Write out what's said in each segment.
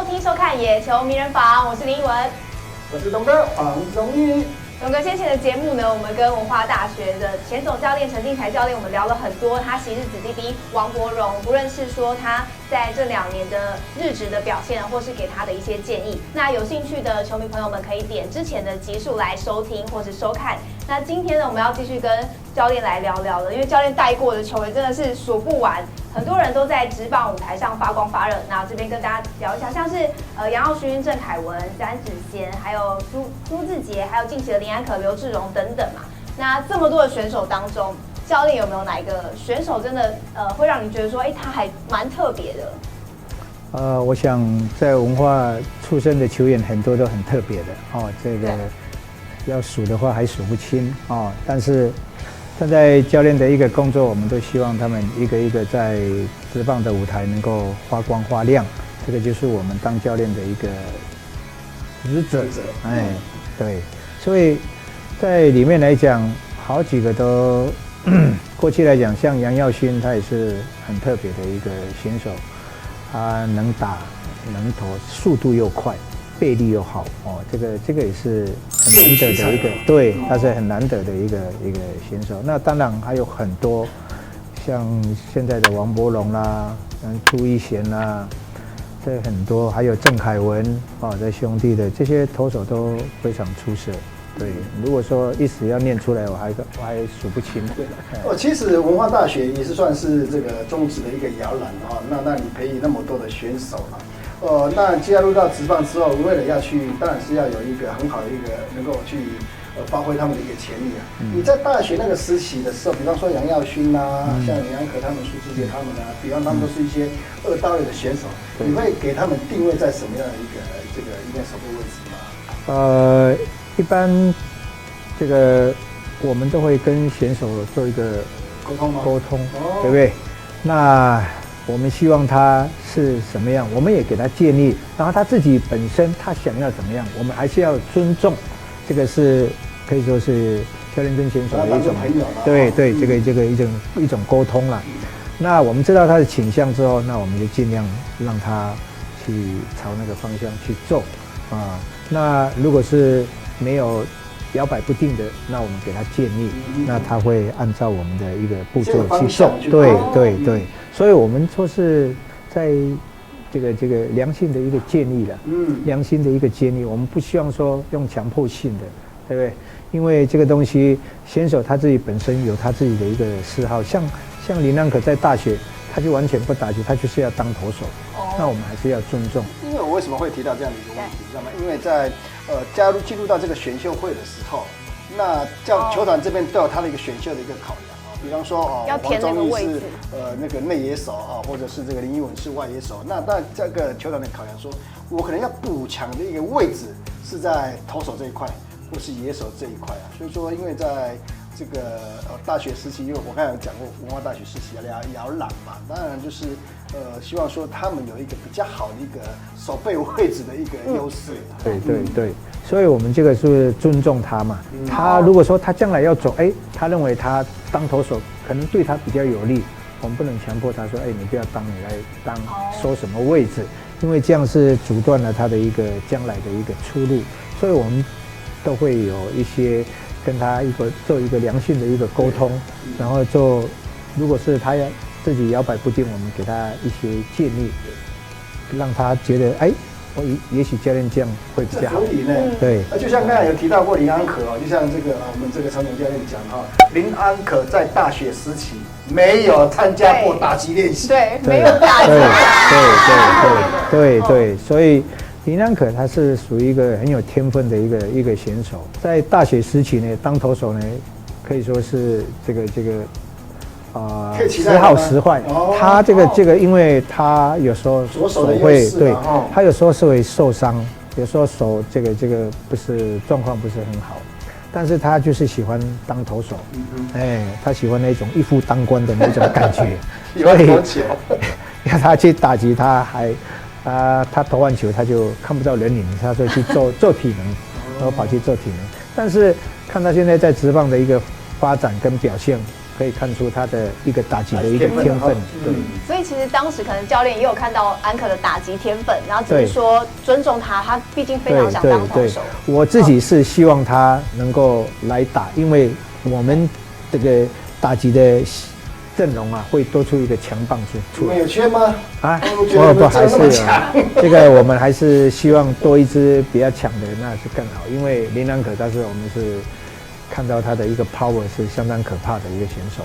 听收看《野球名人坊》，我是林依文，我是东哥黄宗义。东哥先前的节目呢，我们跟文化大学的前总教练陈定才教练，我们聊了很多他昔日子弟兵王柏荣，不论是说他在这2年的日职的表现，或是给他的一些建议。那有兴趣的球迷朋友们可以点之前的集数来收听或是收看。那今天呢，我们要继续跟教练来聊聊了，因为教练带过的球员真的是数不完，很多人都在职棒舞台上发光发热。那这边跟大家聊一下，像是杨耀勋、郑凯文、詹子贤，还有朱志杰，还有近期的林安可、刘志荣等等嘛。那这么多的选手当中，教练有没有哪一个选手真的会让你觉得说，他还蛮特别的？我想在文化出身的球员很多都很特别的哦，这个要数的话还数不清哦。但是站在教练的一个工作，我们都希望他们一个一个在职棒的舞台能够发光发亮，这个就是我们当教练的一个职责。对，所以在里面来讲，好几个都过去来讲，像杨耀勋，他也是很特别的一个选手。他能打能投，速度又快，臂力又好哦，这个也是很难得的一个，对，他是很难得的一个选手。那当然还有很多，像现在的王柏荣啦，朱一贤啦，这很多，还有郑凯文哦，这兄弟的这些投手都非常出色。对，如果说一时要念出来，我还数不清。对，其实文化大学也是算是这个中职的一个摇篮啊。那你培育那么多的选手了，那加入到职棒之后，为了要去，当然是要有一个很好的一个能够去发挥他们的一个潜力啊。你在大学那个时期的时候，比方说杨耀勋啊，像林安可他们、苏志杰他们啊，比方他们都是一些2到垒的选手，你会给他们定位在什么样的一个这个应该守备位置吗？一般这个我们都会跟选手做一个沟通，对不对？那我们希望他是什么样，我们也给他建议，然后他自己本身他想要怎么样，我们还是要尊重。这个是可以说是教练跟选手的一种对，这个一种沟通啦。那我们知道他的倾向之后，那我们就尽量让他去朝那个方向去做啊。那如果是没有摇摆不定的，那我们给他建议，那他会按照我们的一个步骤去做。对，所以我们说是在这个良性的一个建议了，良心的一个建议，我们不希望说用强迫性的，对不对？因为这个东西，选手他自己本身有他自己的一个嗜好，像林安可在大学，他就完全不打击，他就是要当投手，那我们还是要尊重。因为我为什么会提到这样的一个问题，你知道吗？因为在进入到这个选秀会的时候，那叫球团这边都有他的一个选秀的一个考量啊，比方说黄宗义是那个内野手啊，或者是这个林依文是外野手，那这个球团的考量说，我可能要补强的一个位置是在投手这一块，或是野手这一块啊，所以说因为在这个大学时期，因为我刚才有讲过文化大学时期摇篮嘛，当然就是希望说他们有一个比较好的一个守备位置的一个优势。对，所以我们这个是尊重他嘛。他如果说他将来要走，他认为他当投手可能对他比较有利，我们不能强迫他说，你不要当，你来当收什么位置，因为这样是阻断了他的一个将来的一个出路。所以我们都会有一些跟他做一个良性的一个沟通，然后如果是他要自己摇摆不定，我们给他一些建议，让他觉得也许教练这样会比较好。对，就像刚才有提到过林安可就像这个我们这个常总教练讲林安可在大学时期没有参加过打击练习，对，没有打击，对，所以林安可他是属于一个很有天分的一个选手，在大学时期呢，当投手呢，可以说是这个时好时坏。他这个，因为他有时候手会对，他有时候是会受伤，有时候手这个不是状况不是很好，但是他就是喜欢当投手，他喜欢那种一夫当关的那种感觉，所以要他去打击，他投完球他就看不到人影，他说去做体能，然后跑去做体能。但是看他现在在职棒的一个发展跟表现，可以看出他的一个打击的一个天分。对，所以其实当时可能教练也有看到安可的打击天分，然后只是说尊重他，他毕竟非常想当投手。我自己是希望他能够来打，因为我们这个打击的阵容啊，会多出一个强棒出来。你们有缺吗？啊，不还是这个我们还是希望多一支比较强的，那是更好。因为林安可，但是我们是看到他的一个 power 是相当可怕的一个选手。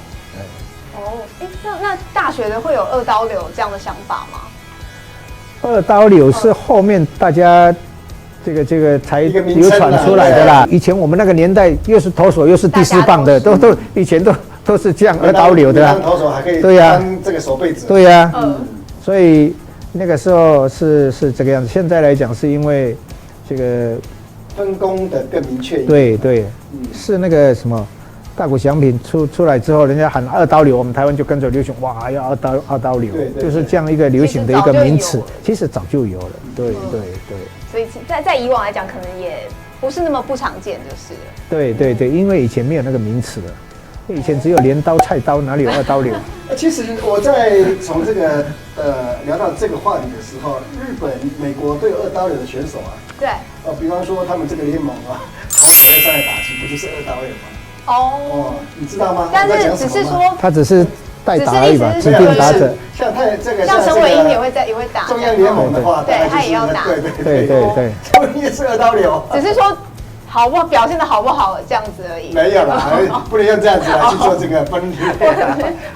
那大学的会有二刀流这样的想法吗？二刀流是后面大家这个才流传出来的啦。以前我们那个年代，又是投手又是第四棒的，都以前都是这样二刀流的啦。当投手还可以当这个守备者。对呀，所以那个时候是这个样子。现在来讲，是因为这个分工的更明确一点。对，是那个什么大谷翔平出来之后，人家喊二刀流，我们台湾就跟着流行，哇，要二刀流，就是这样一个流行的一个名词。其实早就有了，对。所以在以往来讲，可能也不是那么不常见，就是了。对，因为以前没有那个名词了。以前只有镰刀、菜刀，哪里有二刀流？其实我在从这个聊到这个话题的时候，日本、美国都有二刀流的选手啊。对。比方说他们这个联盟啊，投手在上来打击，不就是二刀流吗？你知道吗？但是只是说，他只是代打而已吧，指定打者。像这个，像陈伟英也会打。中央联盟的话，对，他也要打。对。陈伟英也是二刀流。只是说。好不好表现的好不好这样子而已，没有啦，不能用这样子来去做这个分裂。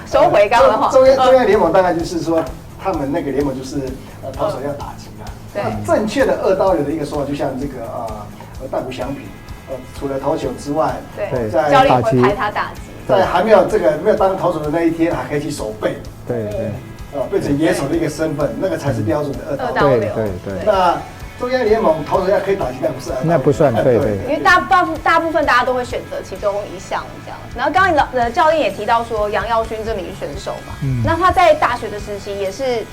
收回刚刚的话，中央联盟大概就是说，他们那个联盟就是投手要打击啊。对，正确的二刀流的一个说法，就像这个大谷翔平，除了投球之外，对，教练会排他打击，在还没有当投手的那一天，还可以去守备。对，变成野手的一个身份，那个才是标准的二刀流。对。那中央联盟投手要可以打击，那不算，对。因为大部分大家都会选择其中一项这样。然后刚刚教练也提到说杨耀勋这名选手嘛，那他在大学的时期也是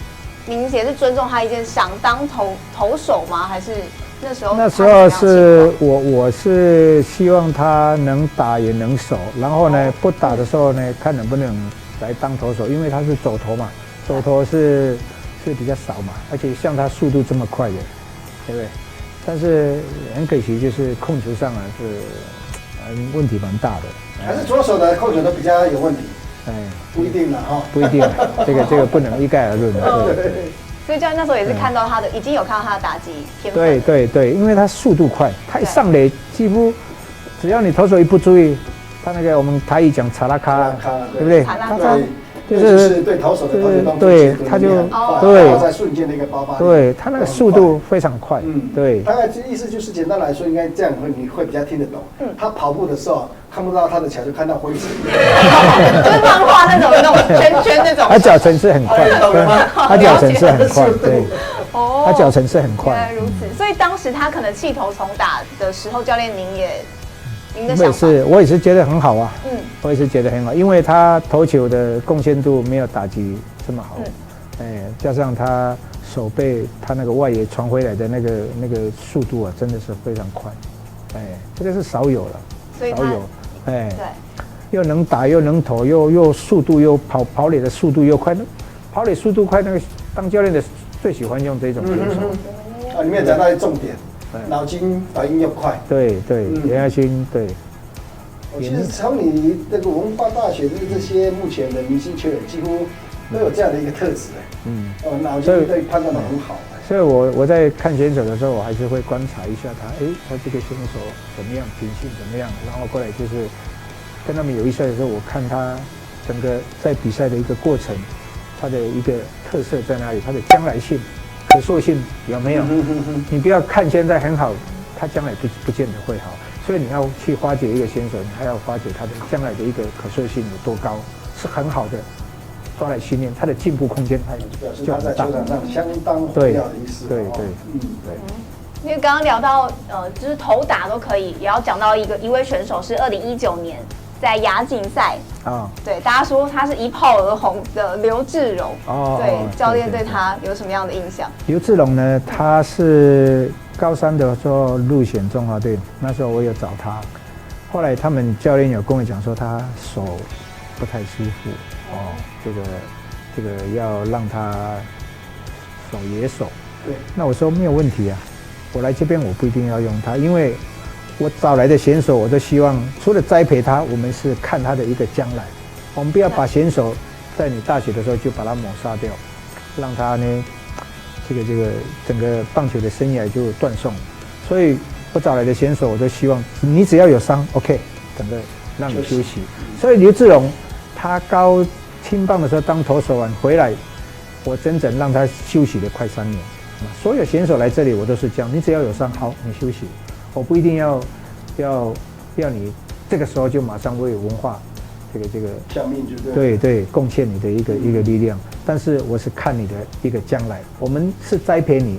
尊重他一件想当投手吗？还是那时候是我是希望他能打也能守，然后呢不打的时候呢看能不能来当投手，因为他是走投嘛，走投是比较少嘛，而且像他速度这么快的。对不对？但是很可惜，就是控球上是问题蛮大的。还是左手的控球都比较有问题。不一定了哈。不一定，这个不能一概而论的。对。所以教练那时候也是看到已经有看到他的打击天分。对，因为他速度快，他一上垒几乎只要你投手一不注意，他那个我们台语讲查拉卡，对不对？就是对投手的投球动作，对，他就对在瞬间的一个爆发，对他那个速度非常快，对。大概意思就是简单来说，应该这样你会比较听得懂。他跑步的时候看不到他的脚，就看到灰尘，就是漫画那种圈那种。他脚程是很快，他脚程是很快，对。他脚程是很快。原来如此，所以当时他可能气头重打的时候，教练您的想法，我也是觉得很好啊。我也是觉得很好，因为他投球的贡献度没有打击这么好。加上他手背，他那个外野传回来的那个速度啊，真的是非常快。这个是少有了，少有。对，又能打又能投，又速度又跑垒的速度又快，跑垒速度快，那个当教练的最喜欢用这种选手。里面讲到一重点。脑筋反应又快，对，杨耀勋对。其实从你这个文化大学的这些目前的明星球员，几乎都有这样的一个特质脑筋对判断的很好。所以我在看选手的时候，我还是会观察一下他，他这个选手怎么样，品性怎么样，然后过来就是跟他们有一赛的时候，我看他整个在比赛的一个过程，他的一个特色在哪里，他的将来性。可塑性有没有？你不要看现在很好，他将来不见得会好，所以你要去发掘一个选手，你还要发掘他的将来的一个可塑性有多高，是很好的，抓来训练，他的进步空间就很大。他在球场上相当活跃的意思。对。因为刚刚聊到就是投打都可以，也要讲到一位选手是2019年。在亚锦赛对大家说他是一炮而红的刘志荣对教练对他有什么样的印象？刘志荣呢，他是高三的时候入选中华队，那时候我有找他，后来他们教练有跟我讲说他手不太舒服哦，这个要让他守野手。对，那我说没有问题啊，我来这边我不一定要用它，因为我找来的选手，我都希望除了栽培他，我们是看他的一个将来。我们不要把选手在你大学的时候就把他抹杀掉，让他呢，这个整个棒球的生涯就断送。所以我找来的选手，我都希望你只要有伤 ，OK， 整个让你休息。所以刘志荣他高青棒的时候当投手完回来，我整整让他休息了快3年。所有选手来这里，我都是这样，你只要有伤，好，你休息。我不一定要你这个时候就马上为文化这个下命就对贡献你的一个力量，但是我是看你的一个将来，我们是栽培你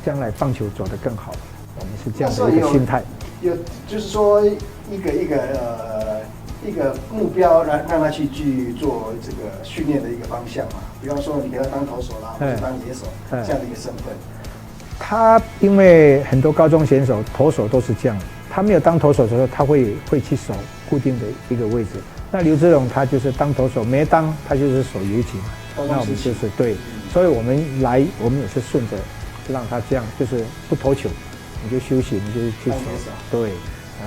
将来棒球走得更好，我们是这样的一个心态。有就是说一个目标让他去做这个训练的一个方向嘛，比方说你给他当投手啦，或者当野手这样的一个身份。他因为很多高中选手投手都是这样，他没有当投手的时候，他会去守固定的一个位置。那刘志荣他就是当投手，没当他就是守游击嘛。那我们就是对，所以我们也是顺着让他这样，就是不投球，你就休息，你就去守。对。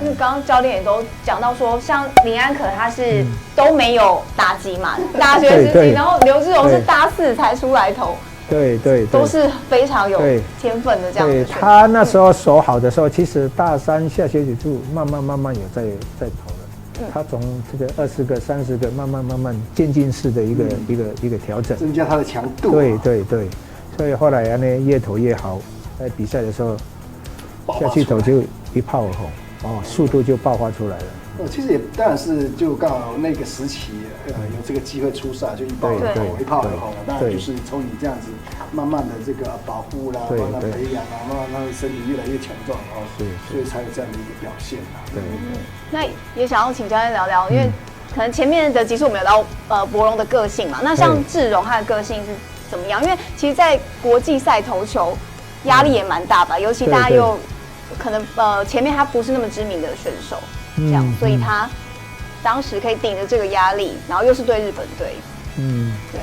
因为刚刚教练也都讲到说，像林安可他是都没有打击嘛，大学时期，然后刘志荣是大4才出来投。对，都是非常有天分的这样子。对，他那时候手好的时候，其实大3下学期就慢慢有在投了。他从这个20个、30个，慢慢渐进式的一个调整，增加他的强度。对，所以后来呢越投越好，在比赛的时候下去投就一炮而红，速度就爆发出来了。其实也当然是就刚好那个时期有这个机会出赛，就一炮而红了。当然就是从你这样子慢慢的这个保护啦，慢慢培养啊，慢慢让身体越来越强壮所以才有这样的一个表现啦。对。那也想要请教练聊聊，因为可能前面的集数我们有聊柏荣的个性嘛，那像志荣他的个性是怎么样？因为其实，在国际赛投球压力也蛮大吧，尤其大家又可能前面他不是那么知名的选手。这样，所以他当时可以顶着这个压力，然后又是对日本队。对。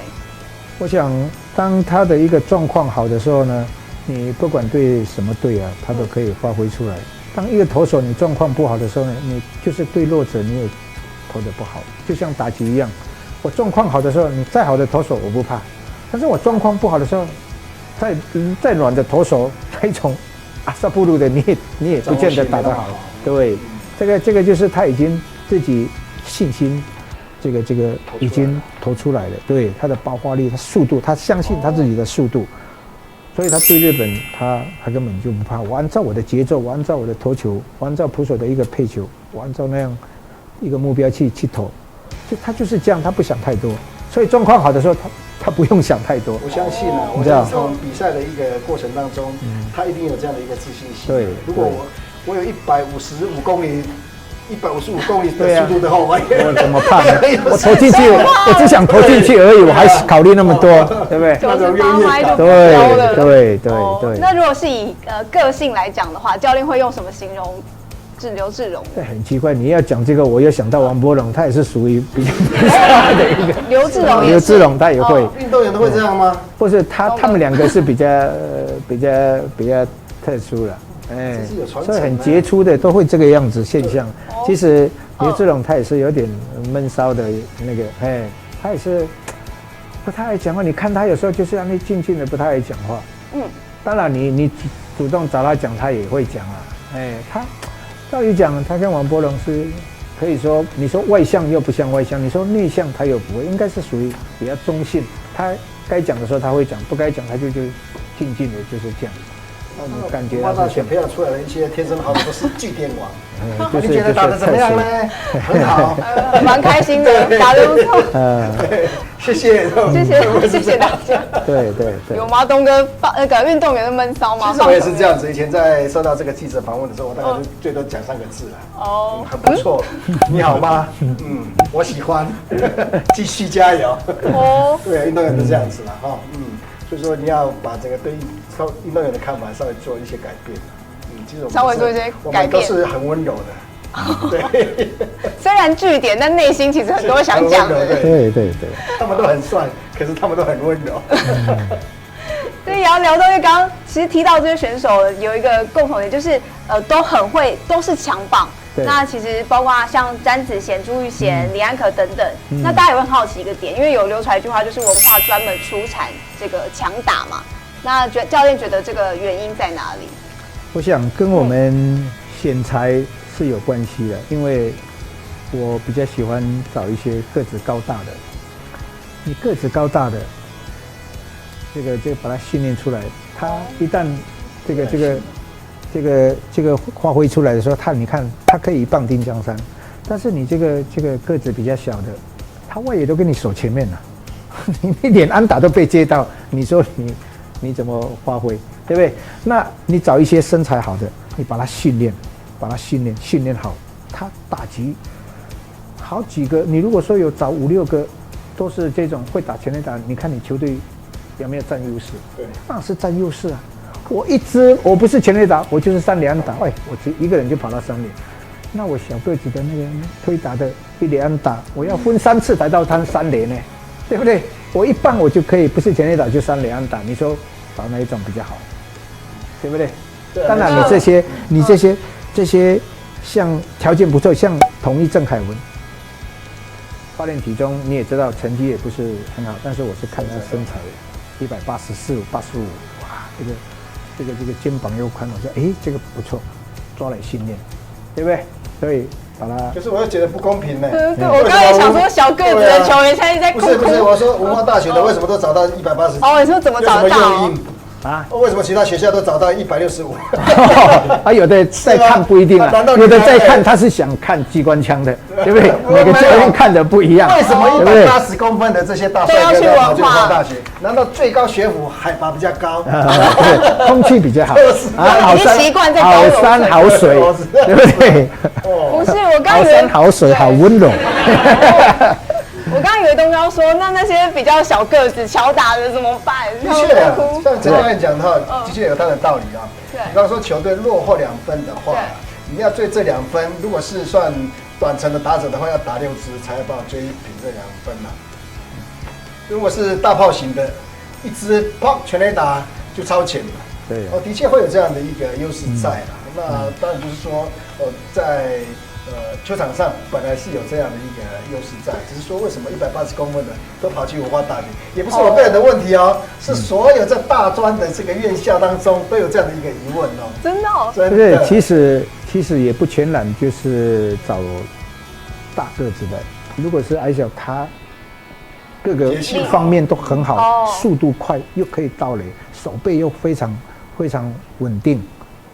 我想，当他的一个状况好的时候呢，你不管对什么队啊，他都可以发挥出来。当一个投手你状况不好的时候呢，你就是对弱者你也投得不好，就像打击一样。我状况好的时候，你再好的投手我不怕，但是我状况不好的时候，再软的投手，那种阿萨布鲁的你也不见得打得好。对。这个就是他已经自己信心，这个已经投出来了。对他的爆发力，他速度，他相信他自己的速度，所以他对日本他根本就不怕。我按照我的节奏，我按照我的投球，我按照捕手的一个配球，我按照那样一个目标去投，他就是这样，他不想太多。所以状况好的时候，他不用想太多。我相信啊，我在从比赛的一个过程当中，他一定有这样的一个自信心。对，如果我有155公里的速度的话，我怎么怕呢？我投进去，我只想投进去而已，我还考虑那么多，对不对？98迈就对。那如果是以个性来讲的话，教练会用什么形容刘志荣？对，很奇怪，你要讲这个，我又想到王柏荣，他也是属于比较差的一个。刘志荣他也会。运动员都会这样吗？不是，他们2个是比较特殊了。所以很杰出的都会这个样子现象。其实刘志荣他也是有点闷骚的那个，他也是不太爱讲话。你看他有时候就是让你静静的，不太爱讲话。当然你主动找他讲，他也会讲啊。他照理讲，他跟王柏荣是可以说，你说外向又不像外向，你说内向他又不会，应该是属于比较中性。他该讲的时候他会讲，不该讲他就静静的，就是这样。那感觉大学培养出来的一些天生好的都是巨电王。你觉得打得怎么样呢？很好，蛮开心的，打得不错。谢谢大家。对。有吗？东哥那个运动员的闷骚吗？其实我也是这样子，以前在受到这个记者访问的时候，我大概就最多讲3个字了。很不错。你好吗？我喜欢。继续加油。对，运动员都这样子了哈。所以说你要把这个对运动员的看法稍微做一些改变。其实我们稍微做一些改变，我们都是很温柔的。对，虽然据点，但内心其实很多想讲的。对，他们都很帅，可是他们都很温柔。对，也要聊到，因为刚刚其实提到这些选手有一个共同点，就是都很会，都是强棒。那其实包括像詹子贤、朱玉贤、李安可等等，那大家也会很好奇一个点，因为有流传一句话，就是文化专门出产这个强打嘛。那教练觉得这个原因在哪里？我想跟我们选材是有关系的，因为我比较喜欢找一些个子高大的。你个子高大的，这个把他训练出来，他一旦这个发挥出来的时候，你看他可以棒定江山，但是你这个个子比较小的，他外野都跟你守前面了，你连安打都被接到，你说你怎么发挥，对不对？那你找一些身材好的，你把他训练好，他打击好几个，你如果说有找5、6个都是这种会打全垒打，你看你球队有没有占优势？对，那是占优势啊。我不是全垒打，我就是3垒安打，我只一个人就跑到3垒，那我小个子的那个推打的1垒安打，我要分3次才到他3垒呢，对不对？我一棒我就可以，不是全垒打就3垒安打，你说找哪一种比较好？对不对？当然你这些像条件不错，像统一郑凯文，教练体重你也知道成绩也不是很好，但是我是看他身材184、85，哇，这个肩膀又宽，我说这个不错，抓来训练，对不对？所以把它。可是我又觉得不公平呢。我刚才想说小个子的球员现在在哭。不是，我说文化大学的为什么都找到180？哦，你说怎么找得到？为什么其他学校都找到165？有的在看不一定啊，有的在看他是想看机关枪的，对不对？每个教练看的不一样。为什么180公分的这些大帅哥都跑去文化大学？难道最高学府海拔比较高？对，空气比较好好山好水，对不对？不是，我刚好山好水好温柔。我刚刚以为东哥说，那些比较小个子、巧打的怎么办？的确啊，像陈教练讲的话，的确有他的道理啊。比方说球队落后2分的话，你要追这2分，如果是算短程的打者的话，要打6支才有办法追平这2分嘛。如果是大炮型的，1支砰全垒打就超前了。对，的确会有这样的一个优势在啦。那当然就是说，在球场上本来是有这样的一个优势在，只是说为什么180公分的都跑去文化大学，也不是我个人的问题哦，是所有在大专的这个院校当中都有这样的一个疑问哦。真的哦，真的。其实也不全然就是找大个子的，如果是矮小，他各个方面都很好，速度快又可以盗垒，手背又非常稳定。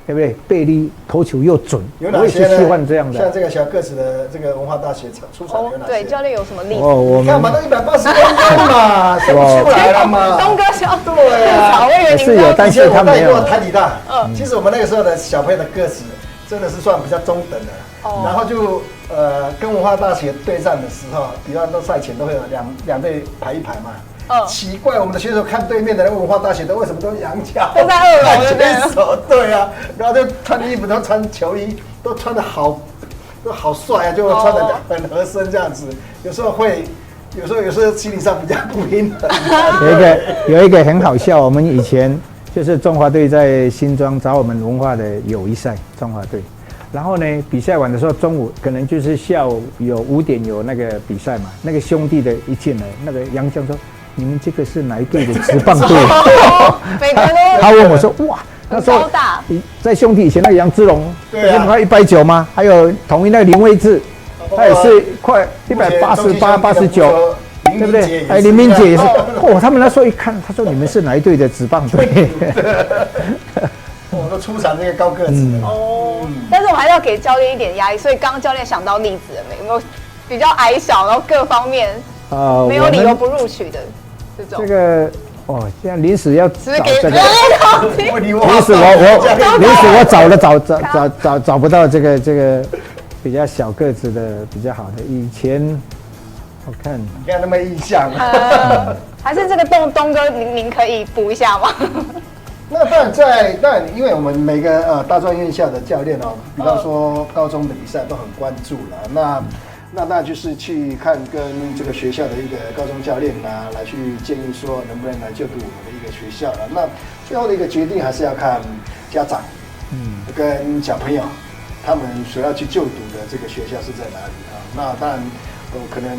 对不对？背力投球又准，有哪些呢？我也是换这样的。像这个小个子的这个文化大学出产有哪些？对，教练有什么例子？你看嘛，都180公分嘛，想不出来了嘛。东哥小对啊，也是有，但是他没有。台体大，其实我们那个时候的小朋友的个子真的是算比较中等的。然后就跟文化大学对战的时候，比方说赛前都会有两队排一排嘛。奇怪，我们的选手看对面的文化大学的为什么都仰角？都在2楼的选手，对啊，然后就穿衣服都穿球衣，都穿得好，都好帅啊，就穿得很合身这样子。有时候心理上比较不平衡。有一个很好笑，我们以前就是中华队在新庄找我们文化的友谊赛，中华队。然后呢，比赛完的时候，中午可能就是下午有5点有那个比赛嘛。那个兄弟的一进来，那个杨将说：“你们这个是哪一队的职棒队？”他问我说：“哇，那时候在兄弟以前那个杨之龙，不是快190吗？还有统一那个林威志，他也是快188、89，对不对？哎，林明杰也是。他们那时候一看，他说：你们是哪一队的职棒队？”我都出产那个高个子但是我还是要给教练一点压力，所以刚刚教练想到例子了没？有没有比较矮小，然后各方面没有理由不录取的这种？这个现在临时要找这个，临时我找不到这个比较小个子的比较好的。以前我看你看那么印象，还是这个东哥您可以补一下吗？那当然，因为我们每个大专院校的教练哦，比方说高中的比赛都很关注了。那就是去看跟这个学校的一个高中教练来去建议说能不能来就读我们的一个学校了。那最后的一个决定还是要看家长，跟小朋友他们所要去就读的这个学校是在哪里啊？那当然，可能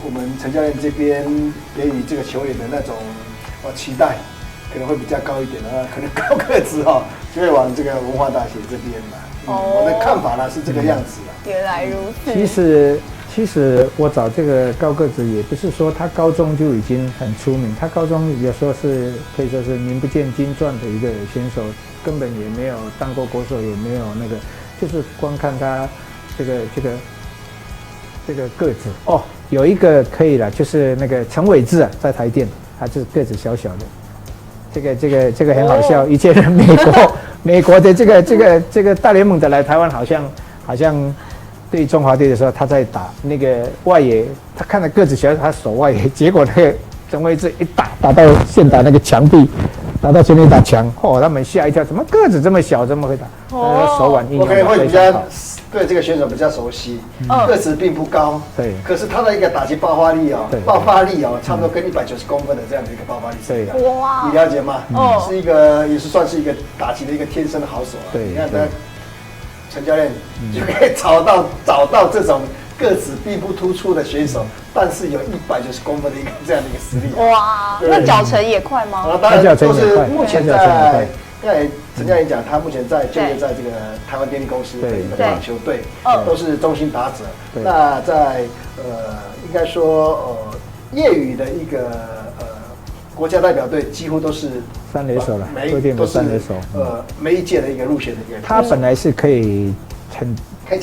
我们陈教练这边给予这个球员的那种期待。可能会比较高一点的，可能高个子就会往这个文化大学这边嘛。我的看法呢是这个样子。原来如此。其实我找这个高个子也不是说他高中就已经很出名，他高中有时候是可以说是名不见经传的一个选手，根本也没有当过国手，也没有那个，就是光看他这个个子有一个可以了，就是那个陈伟志在台电，他就是个子小小的。这个很好笑，以前美国的这个大联盟的来台湾，好像对中华队的时候，他在打那个外野，他看着个子小，他守外野，结果那个陈伟志一打到现打那个墙壁，打到前面打墙，他们吓一跳，怎么个子这么小，这么会打？手腕应用会比较对这个选手比较熟悉，个子并不高，对，可是他的一个打击爆发力差不多跟190公分的这样的一个爆发力是一样的。哇，你了解吗？是一个也是算是一个打击的一个天生的好手啊。对，你看他陈教练就可以找到这种个子并不突出的选手，但是有190公分的一个这样的一个实力。哇，那脚程也快吗？当然都是目前在。刚才陈教练讲，他目前就业在这个台湾电力公司的一个棒球队，都是中心打者。那在应该说业余的一个国家代表队，几乎都是三垒手了，都是三垒手。每一届的一个入选的一个。他本来是可以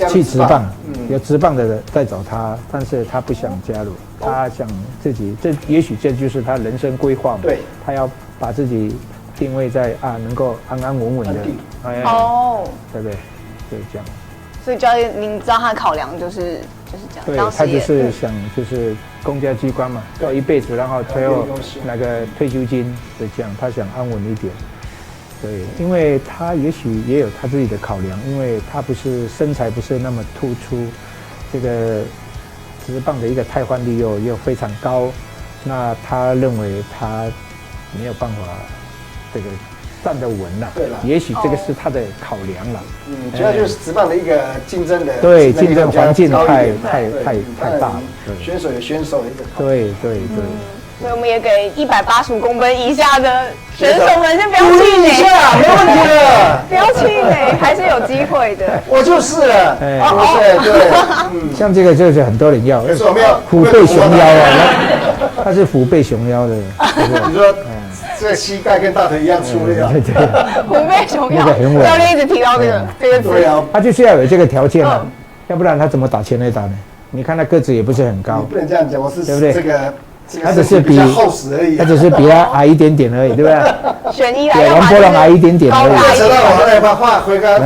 去职棒，有职棒的在找他，但是他不想加入，他想自己，也许这就是他人生规划嘛。对，他要把自己定位在能够安安稳稳的，对不对？就是这样。所以教练，您知道他的考量就是这样。对，他就是想就是公家机关嘛，做一辈子，然后最后那个退休金就这样，他想安稳一点。对，因为他也许也有他自己的考量，因为他不是身材不是那么突出，这个职棒的一个汰换率又非常高，那他认为他没有办法这个站得稳了。对了，也许这个是他的考量了。主要就是职棒的一个竞争的，对，竞争环境太大了。选手有选手的一个考量。对。所以我们也给185公分以下的选手们先不要气馁，没问题的，不要气馁，还是有机会的。我就是了，对，像这个就是很多人要，虎背熊腰他是虎背熊腰的。你说这个膝盖跟大腿一样粗的呀？对，虎背熊腰，教练一直提到这个词。对啊，他就是要有这个条件啊，要不然他怎么打全垒打呢？你看他个子也不是很高，不能这样讲，我是对不对？这个。他只是比厚实而已，他只是比他矮一点点而已，对不对？选一来，王柏融矮一点点而已。扯到我来把话回来。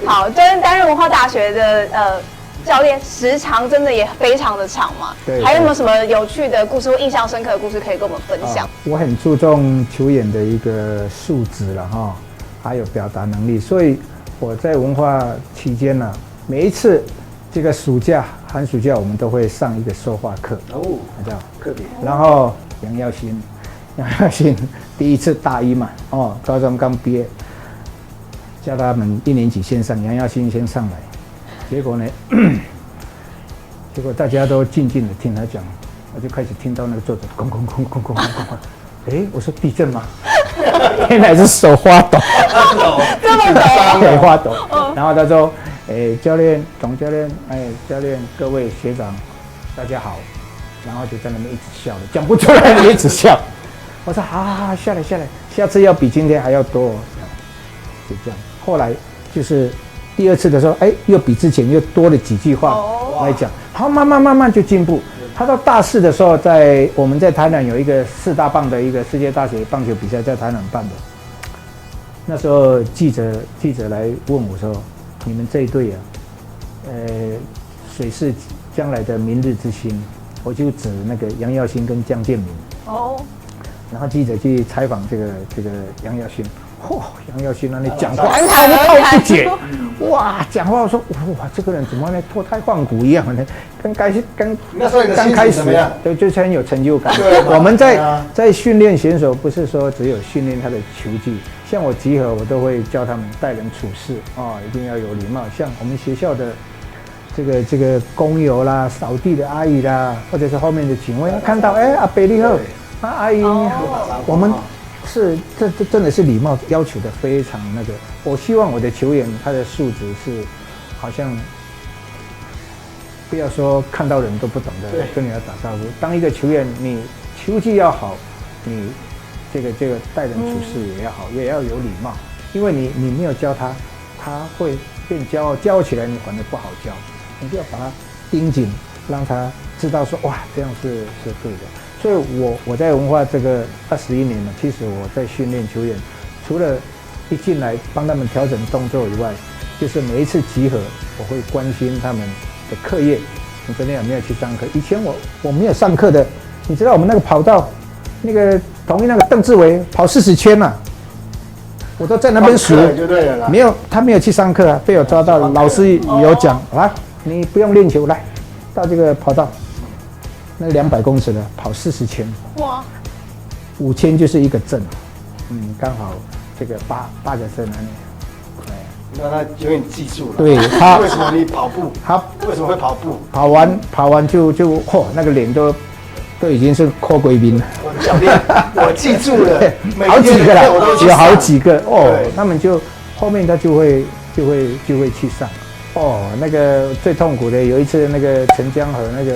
好，就是担任文化大学的教练，时长真的也非常的长嘛。对。还有没有什么有趣的故事或印象深刻的故事可以跟我们分享？我很注重球员的一个素质了哈，还有表达能力，所以我在文化期间呢，每一次这个寒暑假我们都会上一个说话课知道特别。然后杨耀新第一次大一嘛，高中刚毕业，叫他们1年级先上，杨耀新先上来，结果呢，大家都静静的听他讲，我就开始听到那个作者咣咣咣咣咣咣，我说地震吗？原来是手发抖，这么抖，对，发抖。然后他说。教练、总教练，教练，各位学长，大家好。然后就在那边一直笑了，讲不出来一直笑。我说好，下来，下次要比今天还要多。就这样。后来就是第2次的时候，又比之前又多了几句话来讲。好，慢慢就进步。他到大4的时候，我们在台南有一个4大棒的一个世界大学棒球比赛，在台南办的。那时候记者来问我说。你们这一队谁是将来的明日之星？我就指那个杨耀新跟江建民。然后记者去采访这个杨耀勋，杨耀勋那里讲话滔滔不绝，哇，讲话我说哇，这个人怎么呢脱胎换骨一样呢？刚开始对，就是很有成就感。我们在训练选手，不是说只有训练他的球技，像我集合我都会教他们待人处事一定要有礼貌。像我们学校的这个工友啦、扫地的阿姨啦，或者是后面的警卫，看到阿伯你好，阿姨你好，我们是这真的是礼貌要求的非常那个。我希望我的球员他的素质是好像不要说看到人都不懂得跟人家打招呼。当一个球员，你球技要好，你这个待人处事也要好，也要有礼貌，因为你没有教他，他会变骄傲，骄傲起来你反而不好教。你就要把他盯紧，让他知道说哇，这样是对的。所以我在文化这个21年了，其实我在训练球员，除了一进来帮他们调整动作以外，就是每一次集合，我会关心他们的课业，你昨天有没有去上课？以前我没有上课的，你知道我们那个跑道，那个统一那个邓志伟跑40圈啊，我都在那边数，没有他没有去上课啊，被我抓到了，老师有讲啊，你不用练球，来到这个跑道。那200公尺的跑40圈，哇，5圈就是一个镇，刚好这个8个镇那里，那他有点记住了。对他为什么你跑步？他为什么会跑步？跑完就那个脸都已经是扣贵宾了。我教练，我记住了，好几个了，有好几个他们就后面他就会去上。那个最痛苦的有一次那个陈江河那个。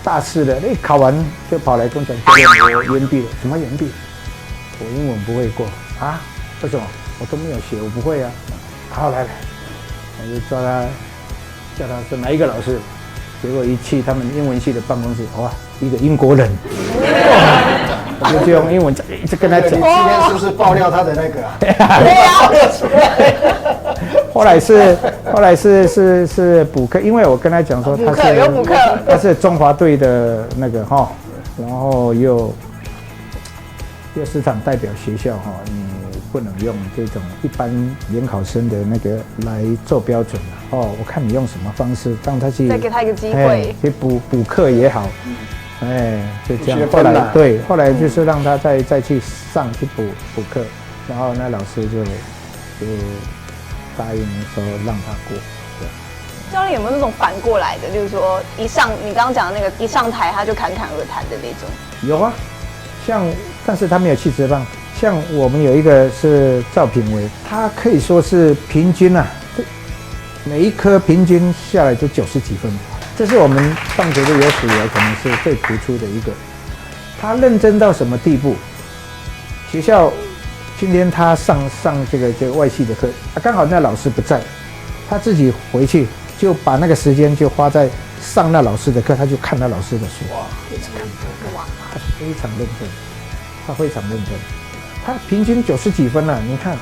大四的，考完就跑来跟我讲，教练我延毕了，什么延毕？我英文不会过啊？为什么？我都没有写，我不会啊。好，来，我就叫他是哪一个老师？结果一去他们英文系的办公室，哇，一个英国人，我就用英文一直跟他讲。你今天是不是爆料他的那个啊？爆料出来。后来是补课，因为我跟他讲说他是中华队的那个然后又时常代表学校你不能用这种一般联考生的那个来做标准我看你用什么方式让他去再给他一个机会，去补课也好，就这样。后来就是让他再去补课，然后那老师就答应说让他过。教练有没有那种反过来的，就是说你刚刚讲的那个一上台他就侃侃而谈的那种？有啊，但是他没有去职棒。像我们有一个是赵品维，他可以说是平均每一科平均下来就90几分，这是我们棒球队有史以来可能是最突出的一个。他认真到什么地步？学校今天他上这个外系的课，刚好那老师不在，他自己回去就把那个时间就花在上那老师的课，他就看那老师的书，一直看，他非常认真，他平均90几分了，你看，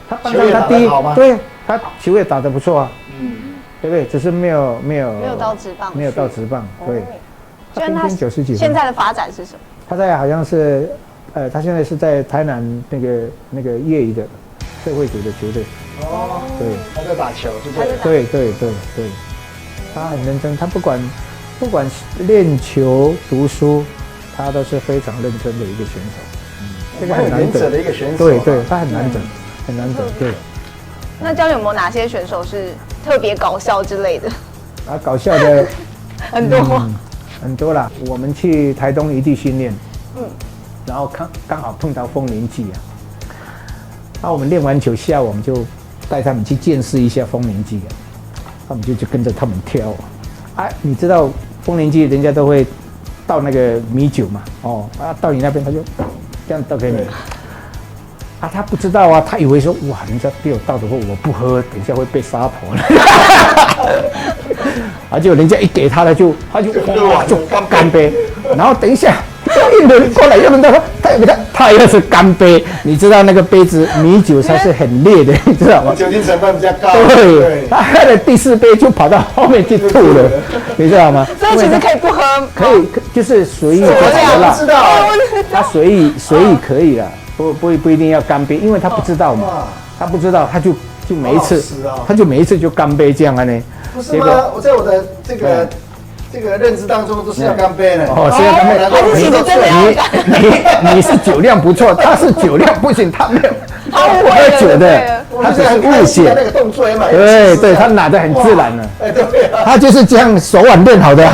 他班上他第一，对，他球也打得不错啊，对不对？只是没有到职棒，对，他平均90几分。现在的发展是什么？他在好像是。他现在是在台南那个业余的社会组的球队。对，他在打球，对。他很认真，他不管练球、读书，他都是非常认真的一个选手。这个很难得的一个选手。对，他很难得，对。那教练有没有哪些选手是特别搞笑之类的？搞笑的很多啦。我们去台东一地训练，然后刚好碰到丰年祭啊，那我们练完球下午我们就带他们去见识一下丰年祭啊，他们就跟着他们跳你知道丰年祭人家都会倒那个米酒嘛，到你那边他就这样倒给你，他不知道啊，他以为说哇，人家给我倒的话我不喝，等一下会被杀头了，结果人家一给他的他就干杯，然后等一下。印的过来，又轮到他又是干杯，你知道那个杯子米酒它是很烈的，你知道吗？酒精成分比较高。对，他喝了第4杯就跑到后面去吐了，你知道吗？所以其实可以不喝，可以就是随意喝啦。知道，他随意可以了，不一定要干杯，因为他不知道嘛，他不知道，他就每一次，他就每一次就干杯这样啊呢。不是吗？我在我的这个认知当中都是要干杯的。哦，是要干杯。你是酒量不错，他是酒量不行，他没有。他喝酒的，他只是误解那个动作也蛮对，他拿得很自然了。对，他就是这样手腕练好的。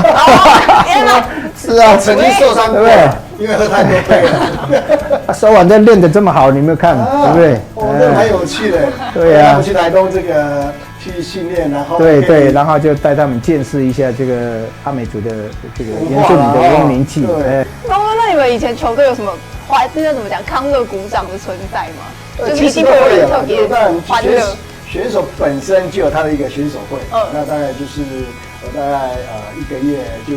是啊，曾经受伤，对不对？因为喝太多杯了。他手腕在练得这么好，你没有看，对不对？这蛮有趣的。对呀，我们去台东这个去训练，然后对，然后就带他们见识一下这个阿美族的这个原住民的翁灵祭。东哥，那你们以前球队有什么那怎么讲康乐鼓掌的存在吗？就是一定会有人特别欢乐。选手本身就有他的一个选手会，那大概就是大概1个月就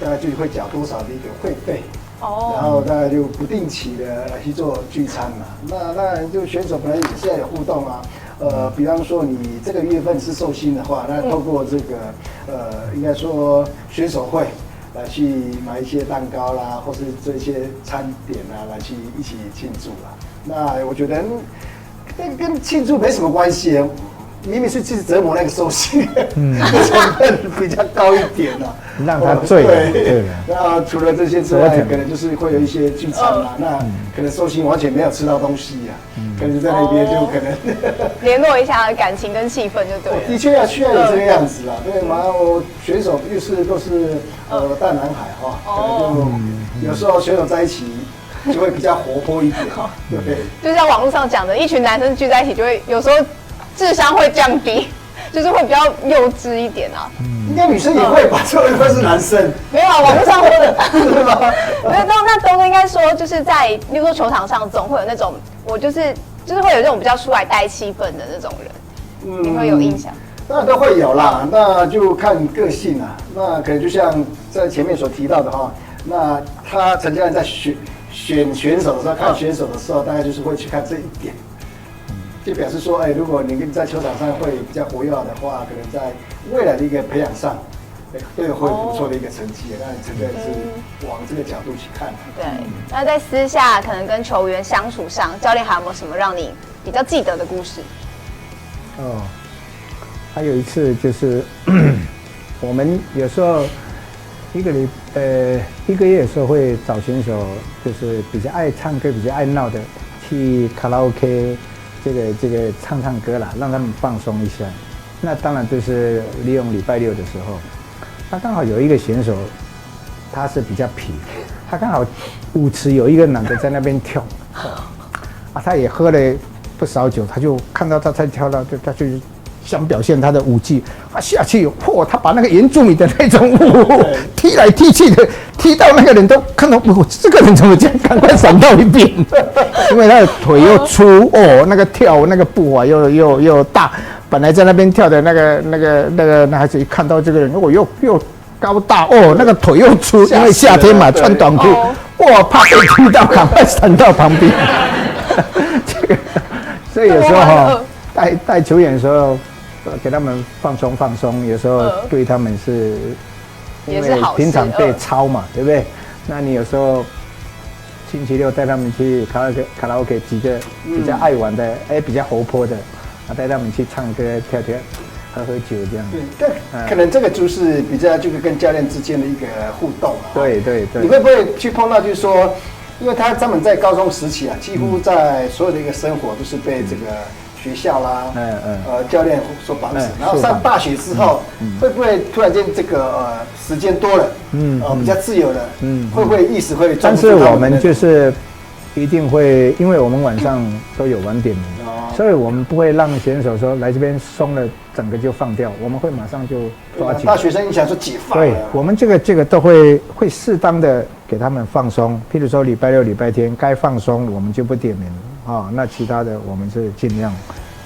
大概就会缴多少的一个会费，然后大概就不定期的去做聚餐嘛。那当然就选手本来也是要有互动啊，比方说你这个月份是寿星的话，那透过这个应该说选手会来去买一些蛋糕啦，或是这些餐点啊，来去一起庆祝啦。那我觉得跟庆祝没什么关系，明明是去折磨那个寿星，成分比较高一点啊，让他醉了。对。那除了这些之外，可能就是会有一些聚餐啦，那可能寿星完全没有吃到东西啊，可能在那边就可能联络一下感情跟气氛就对了。的确需要有这个样子啦，对嘛？我选手都是大男孩哈，可能就有时候选手在一起。就会比较活泼一点，对。就像网络上讲的，一群男生聚在一起，就会有时候智商会降低，就是会比较幼稚一点啊。应该女生也会吧？这会是男生？没有啊，网络上说的，是吗？没有，那东哥应该说，就是在例如说球场上，总会有那种我就是会有那种比较出来带气氛的那种人，你会有印象？当然都会有啦，那就看个性啦。那可能就像在前面所提到的哈，那他陈家人在选选手的时候，看选手的时候，大概就是会去看这一点，就表示说，如果你在球场上会比较活跃的话，可能在未来的一个培养上，会有不错的一个成绩。那陈家人是往这个角度去看。对，那在私下可能跟球员相处上，教练还有没有什么让你比较记得的故事？还有一次就是我们有时候1个月的时候会找选手，就是比较爱唱歌、比较爱闹的，去卡拉 OK 这个唱歌啦，让他们放松一下。那当然就是利用礼拜6的时候，他刚好有一个选手，他是比较皮，他刚好舞池有一个男的在那边跳，他也喝了不少酒，他就看到他在跳到，他就想表现他的武技，下去，他把那个原住民的那种舞踢来踢去的，踢到那个人都看到，这个人怎么这样？赶快闪到一边，因为他的腿又粗那个跳那个步伐又大，本来在那边跳的那个男孩子一看到这个人，又高大那个腿又粗，因为夏天嘛穿短裤，怕被踢到，赶快闪到旁边。这个，所以有时候带球员的时候。给他们放松，有时候对他们是，因为平常被操嘛，对不对？那你有时候星期六带他们去卡拉 OK 几个比较爱玩的，比较活泼的，带他们去唱歌、跳，喝酒这样。对，可能这个就是比较就是跟教练之间的一个互动啊。对。你会不会去碰到就是说，因为他们在高中时期啊，几乎在所有的一个生活都是被这个。学校啦，教练所绑死，然后上大学之后，会不会突然间这个时间多了，比较自由了，会不会意识会？但是我们就是一定会，因为我们晚上都有晚点名，所以我们不会让选手说来这边松了，整个就放掉，我们会马上就抓紧。大学生你想说解放？对，我们这个都会适当的给他们放松，譬如说礼拜6、礼拜天该放松，我们就不点名。那其他的我们是尽量，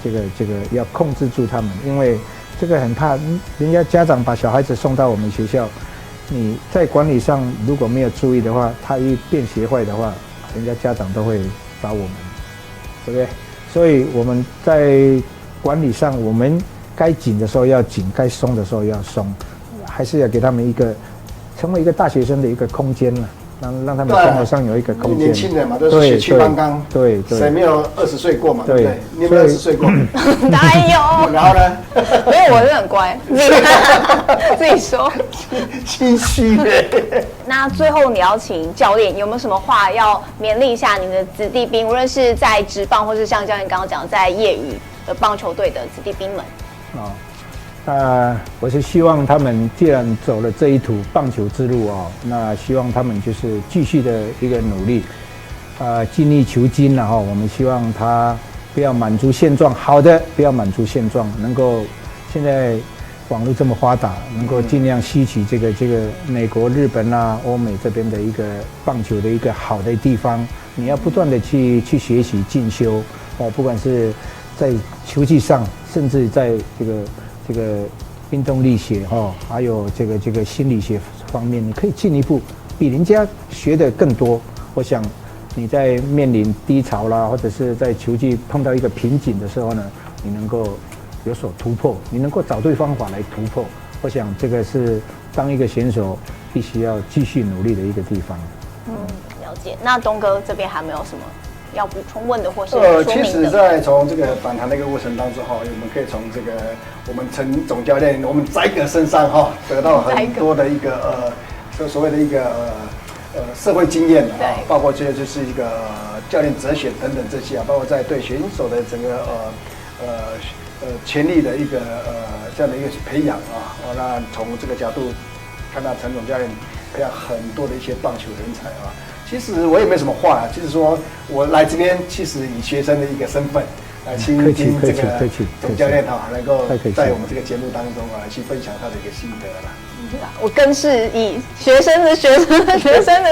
这个要控制住他们，因为这个很怕人家家长把小孩子送到我们学校，你在管理上如果没有注意的话，他一变学坏的话，人家家长都会找我们，对不对？所以我们在管理上，我们该紧的时候要紧，该松的时候要松，还是要给他们成为一个大学生的一个空间了。让他们生活上有一个空间。年轻人嘛，都是血气方刚，对，谁没有20岁过嘛，对不对？你有没有20岁过？当然有。然后呢？没有，我是很乖，自己说。心虚耶。那最后你要请教练有没有什么话要勉励一下你的子弟兵，无论是在职棒，或是像教练刚刚讲在业余的棒球队的子弟兵们？我是希望他们既然走了这一途棒球之路哦，那希望他们就是继续的一个努力，精益求精了哈。我们希望他不要满足现状，好的不要满足现状，能够现在网络这么发达，能够尽量吸取这个美国、日本啦、欧美这边的一个棒球的一个好的地方，你要不断的去学习进修哦，不管是在球技上，甚至在这个运动力学哈，还有这个心理学方面，你可以进一步比人家学的更多。我想你在面临低潮啦，或者是在球技碰到一个瓶颈的时候呢，你能够有所突破，你能够找对方法来突破。我想这个是当一个选手必须要继续努力的一个地方。了解。那东哥这边还没有什么要补充问的，或是说明的？其实，在从这个访谈的一个过程当中哈，我们可以从这个我们陈总教练我们宰哥身上哈，得到很多的一个所谓的一个社会经验啊，包括这些就是一个教练哲学等等这些啊，包括在对选手的整个潜力的一个这样的一个培养啊，那从这个角度看到陈总教练培养很多的一些棒球人才啊。其实我也没什么话啊，就是说我来这边，其实以学生的一个身份来倾听这个总教练哈，能够在我们这个节目当中啊，去分享他的一个心得啦。我更是以学生的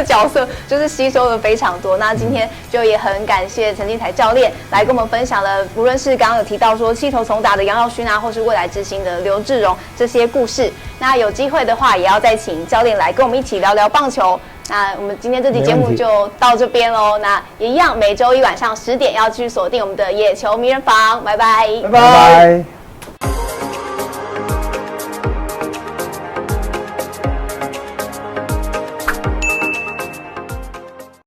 角色，就是吸收的非常多。那今天就也很感谢陈进财教练来跟我们分享了，无论是刚刚有提到说气头从打的杨耀勋啊，或是未来之星的刘志荣这些故事。那有机会的话，也要再请教练来跟我们一起聊聊棒球。那我们今天这期节目就到这边喽。那也一样，每周一晚上10点要去锁定我们的野球名人房。拜拜，拜拜。